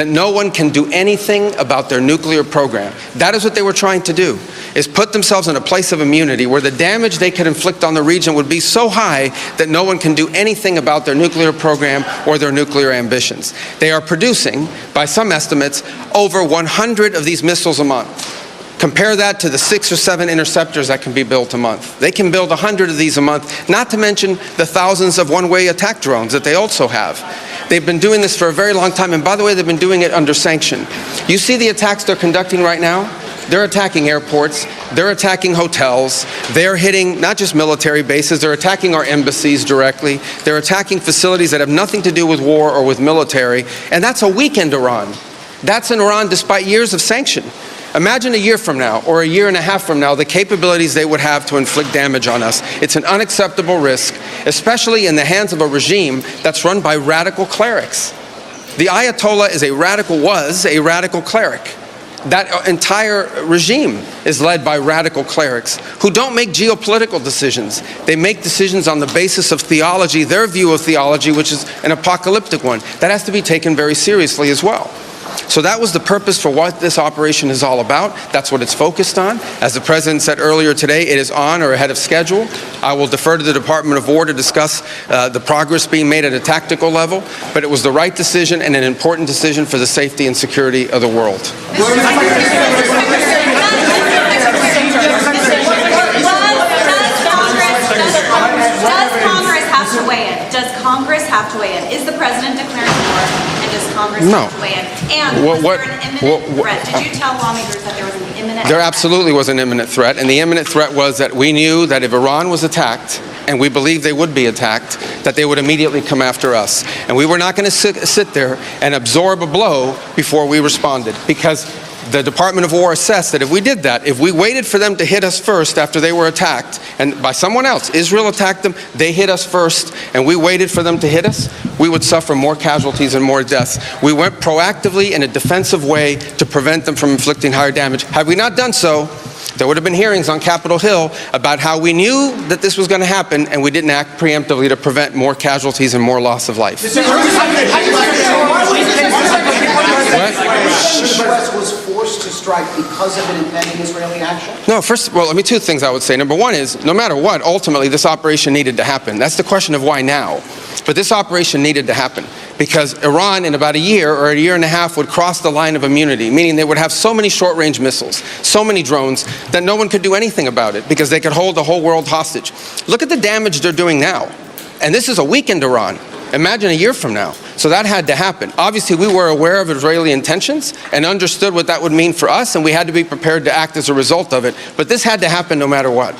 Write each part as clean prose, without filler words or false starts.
that no one can do anything about their nuclear program. That is what they were trying to do, is put themselves in a place of immunity where the damage they could inflict on the region would be so high that no one can do anything about their nuclear program or their nuclear ambitions. They are producing, by some estimates, over 100 of these missiles a month. Compare that to the 6 or 7 interceptors that can be built a month. They can build 100 of these a month, not to mention the thousands of one-way attack drones that they also have. They've been doing this for a very long time, and by the way, they've been doing it under sanction. You see the attacks they're conducting right now? They're attacking airports, they're attacking hotels, they're hitting not just military bases, they're attacking our embassies directly, they're attacking facilities that have nothing to do with war or with military, and that's a weekend Iran. That's in Iran despite years of sanction. Imagine a year from now, or a year and a half from now, the capabilities they would have to inflict damage on us. It's an unacceptable risk, especially in the hands of a regime that's run by radical clerics. The Ayatollah was a radical cleric. That entire regime is led by radical clerics who don't make geopolitical decisions. They make decisions on the basis of theology, their view of theology, which is an apocalyptic one. That has to be taken very seriously as well. So that was the purpose for what this operation is all about. That's what it's focused on. As the President said earlier today, it is on or ahead of schedule. I will defer to the Department of War to discuss the progress being made at a tactical level, but it was the right decision and an important decision for the safety and security of the world. Does Congress have to weigh in? Is the President declaring war, and does Congress have to weigh in? And was there an imminent threat? Did you tell lawmakers that there was an imminent threat? There absolutely was an imminent threat, and the imminent threat was that we knew that if Iran was attacked, and we believed they would be attacked, that they would immediately come after us. And we were not going to sit there and absorb a blow before we responded, because the Department of War assessed that if we did that, if we waited for them to hit us first after they were attacked, and by someone else, Israel attacked them, they hit us first, and we waited for them to hit us, we would suffer more casualties and more deaths. We went proactively in a defensive way to prevent them from inflicting higher damage. Had we not done so, there would have been hearings on Capitol Hill about how we knew that this was going to happen, and we didn't act preemptively to prevent more casualties and more loss of life. The U.S. was forced to strike because of an impending Israeli action? No, two things I would say. Number one is, no matter what, ultimately this operation needed to happen. That's the question of why now. But this operation needed to happen because Iran in about a year or a year and a half would cross the line of immunity, meaning they would have so many short-range missiles, so many drones, that no one could do anything about it because they could hold the whole world hostage. Look at the damage they're doing now. And this is a weakened Iran. Imagine a year from now. So that had to happen. Obviously, we were aware of Israeli intentions and understood what that would mean for us, and we had to be prepared to act as a result of it. But this had to happen no matter what.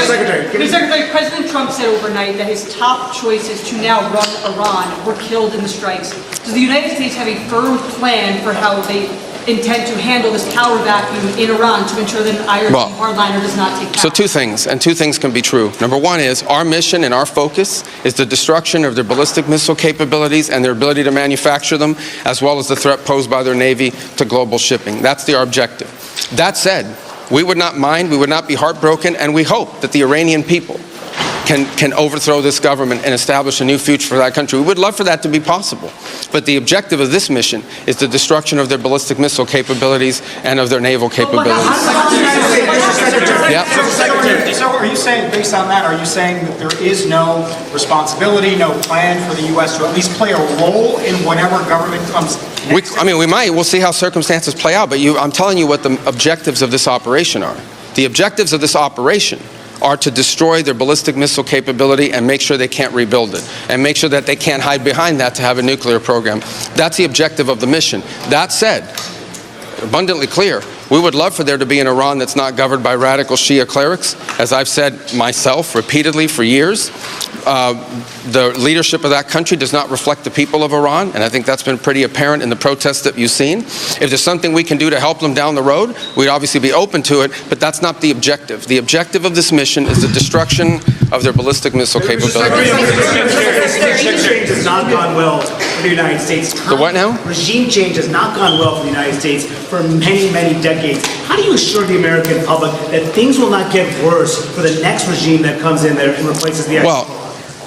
Secretary, President Trump said overnight that his top choices to now run Iran were killed in the strikes. Does the United States have a firm plan for how they intend to handle this power vacuum in Iran to ensure that an Irish hardliner does not take power? So two things, and two things can be true. Number one is our mission and our focus is the destruction of their ballistic missile capabilities and their ability to manufacture them, as well as the threat posed by their Navy to global shipping. That's our objective. That said, we would not mind, we would not be heartbroken, and we hope that the Iranian people can overthrow this government and establish a new future for that country. We would love for that to be possible. But the objective of this mission is the destruction of their ballistic missile capabilities and of their naval capabilities. So are you saying, based on that, are you saying that there is no responsibility, no plan for the U.S. to at least play a role in whatever government comes next? We might. We'll see how circumstances play out. But I'm telling you what the objectives of this operation are. The objectives of this operation are to destroy their ballistic missile capability and make sure they can't rebuild it, and make sure that they can't hide behind that to have a nuclear program. That's the objective of the mission. That said, abundantly clear, we would love for there to be an Iran that's not governed by radical Shia clerics. As I've said myself repeatedly for years, the leadership of that country does not reflect the people of Iran, and I think that's been pretty apparent in the protests that you've seen. If there's something we can do to help them down the road, we'd obviously be open to it, but that's not the objective. The objective of this mission is the destruction of their ballistic missile capability. Regime change has not gone well for the United States. The what now? Regime change has not gone well for the United States for many, many decades. How do you assure the American public that things will not get worse for the next regime that comes in there and replaces the Well,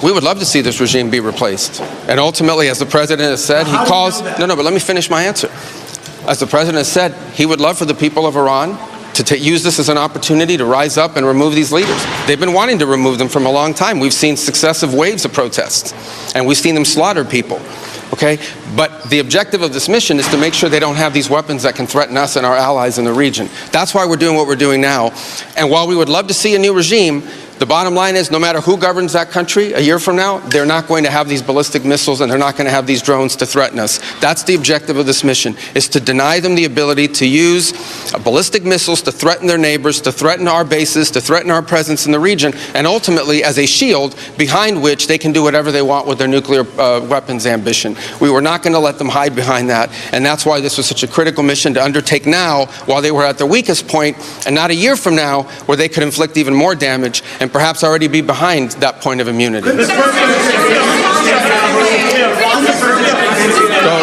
We would love to see this regime be replaced. And ultimately, as the president has said, he How do you calls... know that? No, but let me finish my answer. As the president has said, he would love for the people of Iran to use this as an opportunity to rise up and remove these leaders. They've been wanting to remove them from a long time. We've seen successive waves of protests, and we've seen them slaughter people. Okay? But the objective of this mission is to make sure they don't have these weapons that can threaten us and our allies in the region. That's why we're doing what we're doing now. And while we would love to see a new regime, the bottom line is no matter who governs that country a year from now, they're not going to have these ballistic missiles and they're not going to have these drones to threaten us. That's the objective of this mission, is to deny them the ability to use ballistic missiles to threaten their neighbors, to threaten our bases, to threaten our presence in the region, and ultimately as a shield behind which they can do whatever they want with their nuclear weapons ambition. We were not going to let them hide behind that, and that's why this was such a critical mission to undertake now while they were at their weakest point, and not a year from now where they could inflict even more damage and perhaps already be behind that point of immunity. Go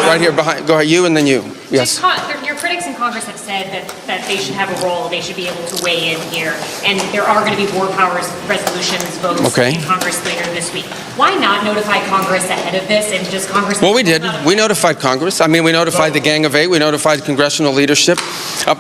right here behind. Go ahead, you and then you. Yes. Your critics in Congress have said that they should have a role, they should be able to weigh in here, and there are going to be war powers resolutions votes in Congress later this week. Why not notify Congress ahead of this, and does Congress... Well, we did. We notified Congress. I mean, we notified the Gang of Eight. We notified congressional leadership.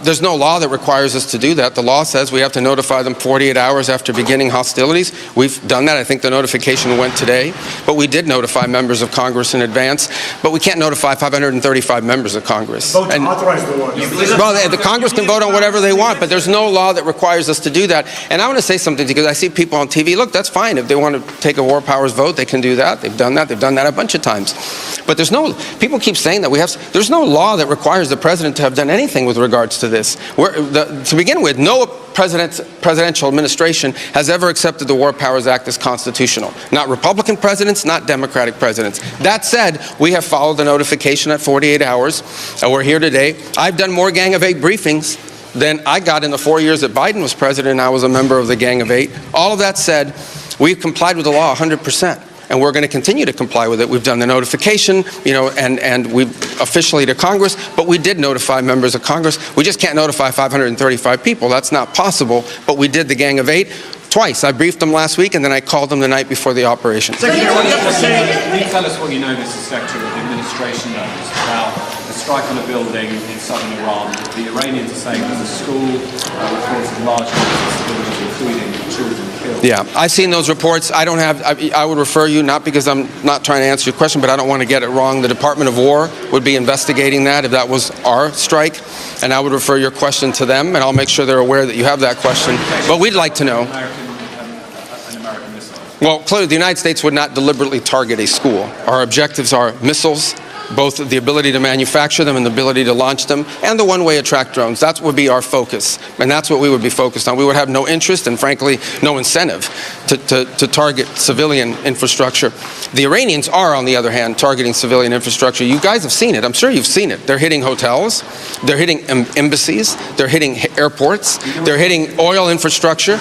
There's no law that requires us to do that. The law says we have to notify them 48 hours after beginning hostilities. We've done that. I think the notification went today. But we did notify members of Congress in advance. But we can't notify 535 members of Congress. Vote to authorize the war. Well, the Congress can vote on whatever they want, but there's no law that requires us to do that. And I want to say something, because I see people on TV, look, that's fine. If they want to take a war powers vote, they can do that. They've done that. They've done that a bunch of times. But there's no, people keep saying that there's no law that requires the president to have done anything with regards to this. To begin with, no presidential administration has ever accepted the War Powers Act as constitutional. Not Republican presidents, not Democratic presidents. That said, we have followed the notification at 48 hours. We're here today. I've done more Gang of Eight briefings than I got in the 4 years that Biden was president and I was a member of the Gang of Eight. All of that said, we've complied with the law 100%. And we're going to continue to comply with it. We've done the notification, and we officially to Congress, but we did notify members of Congress. We just can't notify 535 people. That's not possible, but we did the Gang of Eight twice. I briefed them last week, and then I called them the night before the operation. Can you tell us what you know, Mr. Secretary, what the administration knows about the strike on a building in southern Iran? The Iranians are saying there's a school which causes large numbers of civilians, including children, killed. Yeah, I've seen those reports. I would refer you, not because I'm not trying to answer your question, but I don't want to get it wrong. The Department of War would be investigating that if that was our strike, and I would refer your question to them, and I'll make sure they're aware that you have that question. But we'd like to know. Well, clearly the United States would not deliberately target a school. Our objectives are missiles, both the ability to manufacture them and the ability to launch them, and the one-way attract drones. That would be our focus, and that's what we would be focused on. We would have no interest and, frankly, no incentive to target civilian infrastructure. The Iranians are, on the other hand, targeting civilian infrastructure. You guys have seen it. I'm sure you've seen it. They're hitting hotels. They're hitting embassies. They're hitting airports. They're hitting oil infrastructure.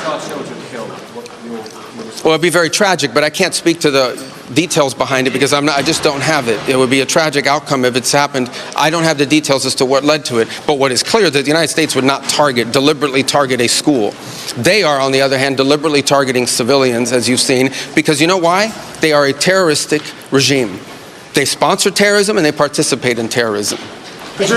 Well, it'd be very tragic, but I can't speak to the details behind it because I just don't have it. It would be a tragic outcome if it's happened. I don't have the details as to what led to it, but what is clear is that the United States would not deliberately target a school. They are, on the other hand, deliberately targeting civilians, as you've seen, because you know why? They are a terroristic regime. They sponsor terrorism and they participate in terrorism. What's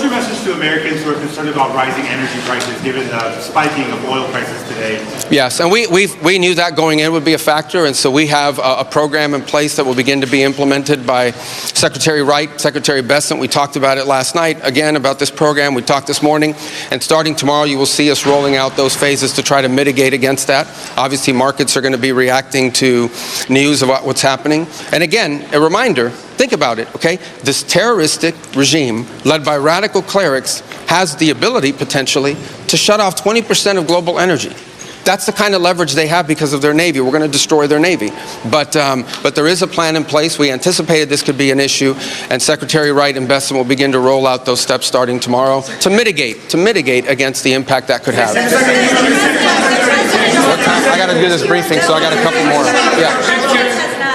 your message to Americans who are concerned about rising energy prices given the spiking of oil prices today? Yes, and we knew that going in would be a factor, and so we have a program in place that will begin to be implemented by Secretary Wright, Secretary Bessent. We talked about it last night, again, about this program. We talked this morning, and starting tomorrow you will see us rolling out those phases to try to mitigate against that. Obviously, markets are going to be reacting to news about what's happening. And again, a reminder, think about it, okay? This terroristic regime, led by radical clerics, has the ability, potentially, to shut off 20% of global energy. That's the kind of leverage they have because of their Navy. We're going to destroy their Navy. But there is a plan in place. We anticipated this could be an issue, and Secretary Wright and Bessent will begin to roll out those steps starting tomorrow to mitigate against the impact that could have. I got to do this briefing, so I got a couple more. Yeah.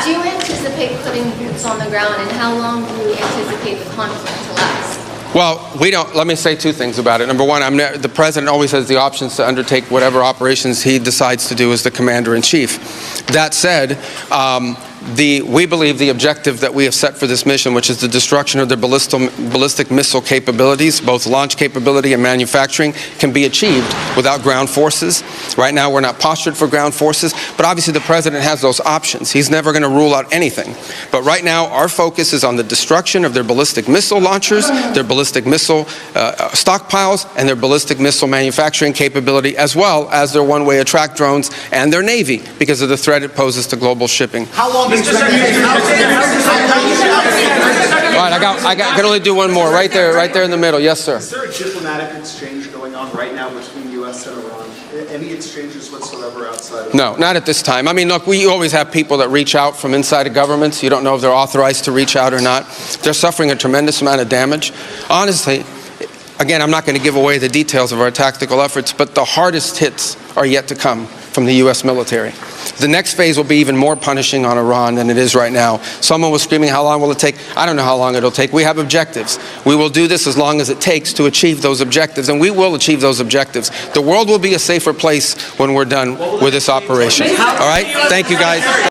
Do you anticipate putting boots on the ground, and how long do you anticipate the conflict to last? Well, let me say two things about it. Number one, the president always has the options to undertake whatever operations he decides to do as the commander-in-chief. That said, we believe the objective that we have set for this mission, which is the destruction of their ballistic missile capabilities, both launch capability and manufacturing, can be achieved without ground forces. Right now, we're not postured for ground forces, but obviously the president has those options. He's never going to rule out anything. But right now, our focus is on the destruction of their ballistic missile launchers, their ballistic missile stockpiles, and their ballistic missile manufacturing capability, as well as their one-way attract drones and their Navy, because of the threat it poses to global shipping. How long is All right, I can only do one more. Right there in the middle. Yes, sir. Is there a diplomatic exchange going on right now between the U.S. and Iran? Any exchanges whatsoever outside of... No, not at this time. I mean, look, we always have people that reach out from inside of governments. You don't know if they're authorized to reach out or not. They're suffering a tremendous amount of damage. Honestly, again, I'm not going to give away the details of our tactical efforts, but the hardest hits are yet to come from the U.S. military. The next phase will be even more punishing on Iran than it is right now. Someone was screaming, how long will it take? I don't know how long it'll take. We have objectives. We will do this as long as it takes to achieve those objectives, and we will achieve those objectives. The world will be a safer place when we're done with this operation. All right? Thank you, guys.